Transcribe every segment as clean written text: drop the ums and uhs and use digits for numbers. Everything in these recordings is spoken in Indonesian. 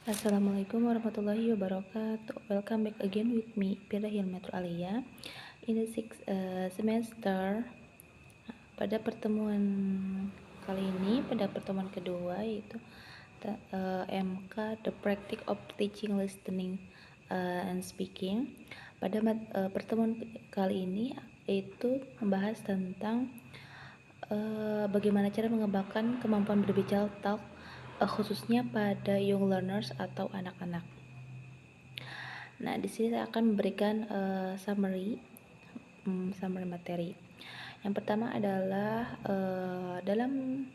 Assalamualaikum warahmatullahi wabarakatuh. Welcome back again with me, Pira Hilmetro Alia. In the sixth semester, pada pertemuan kali ini, pada pertemuan kedua yaitu MK, The Practice of Teaching, Listening, and Speaking. Pada pertemuan kali ini itu membahas tentang bagaimana cara mengembangkan kemampuan berbicara talk, khususnya pada young learners atau anak-anak. Nah, di sini saya akan memberikan summary materi. Yang pertama adalah dalam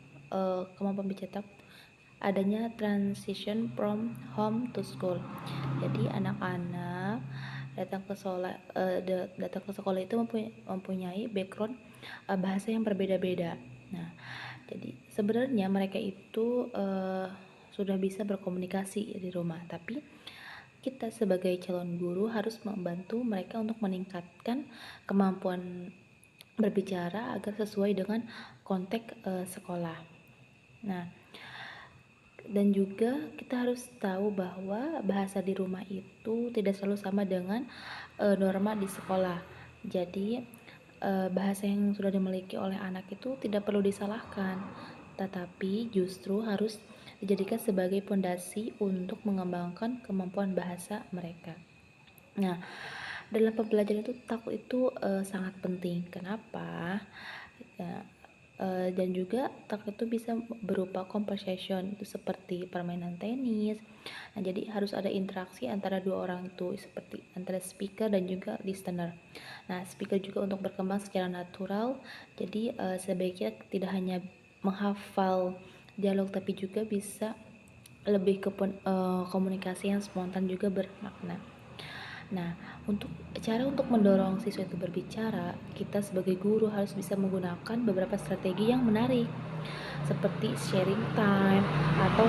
kemampuan bicara adanya transition from home to school. Jadi anak-anak datang ke sekolah itu mempunyai background bahasa yang berbeda-beda. Nah, jadi sebenarnya mereka itu sudah bisa berkomunikasi di rumah, tapi kita sebagai calon guru harus membantu mereka untuk meningkatkan kemampuan berbicara agar sesuai dengan konteks sekolah. Nah, dan juga kita harus tahu bahwa bahasa di rumah itu tidak selalu sama dengan norma di sekolah. Jadi bahasa yang sudah dimiliki oleh anak itu tidak perlu disalahkan, tetapi justru harus dijadikan sebagai fondasi untuk mengembangkan kemampuan bahasa mereka. Nah, dalam pembelajaran itu takut itu sangat penting. Kenapa? Ya, dan juga takut itu bisa berupa conversation, itu seperti permainan tenis. Nah, jadi harus ada interaksi antara dua orang itu, seperti antara speaker dan juga listener. Nah, speaker juga untuk berkembang secara natural. Jadi sebaiknya tidak hanya menghafal dialog, tapi juga bisa lebih ke komunikasi yang spontan juga bermakna. Nah, untuk mendorong siswa itu berbicara, kita sebagai guru harus bisa menggunakan beberapa strategi yang menarik, seperti sharing time atau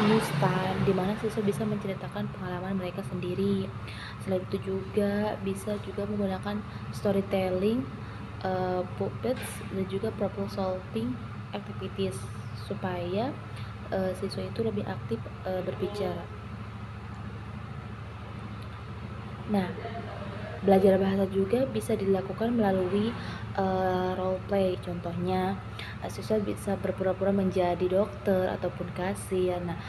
news time, di mana siswa bisa menceritakan pengalaman mereka sendiri. Selain itu juga bisa juga menggunakan storytelling, puppets, dan juga problem solving activities supaya siswa itu lebih aktif berbicara. Nah, belajar bahasa juga bisa dilakukan melalui role play. Contohnya, siswa bisa berpura-pura menjadi dokter ataupun kasir. Nah,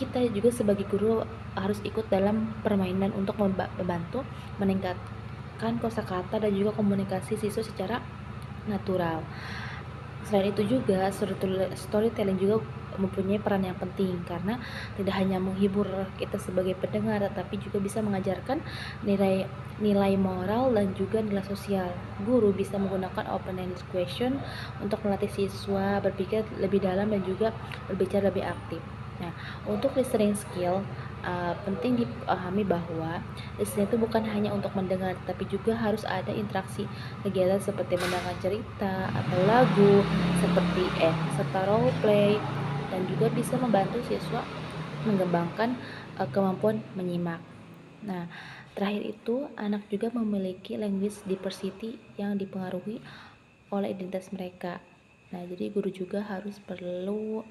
kita juga sebagai guru harus ikut dalam permainan untuk membantu meningkatkan kosakata dan juga komunikasi siswa secara natural. Selain itu juga storytelling juga mempunyai peran yang penting, karena tidak hanya menghibur kita sebagai pendengar, tetapi juga bisa mengajarkan nilai moral dan juga nilai sosial. Guru bisa menggunakan open-ended question untuk melatih siswa berpikir lebih dalam dan juga berbicara lebih aktif. Nah, untuk listening skill, penting dipahami bahwa listening itu bukan hanya untuk mendengar, tapi juga harus ada interaksi kegiatan seperti mendengar cerita atau lagu, seperti serta role play, dan juga bisa membantu siswa mengembangkan kemampuan menyimak. Nah, terakhir itu anak juga memiliki language diversity yang dipengaruhi oleh identitas mereka. Nah, jadi guru juga harus perlu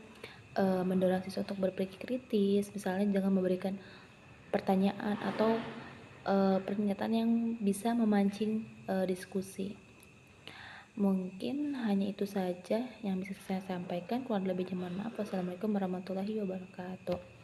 mendorong siswa untuk berpikir kritis, misalnya dengan memberikan pertanyaan atau pernyataan yang bisa memancing diskusi. Mungkin hanya itu saja yang bisa saya sampaikan. Kurang lebihnya mohon maaf. Wassalamualaikum warahmatullahi wabarakatuh.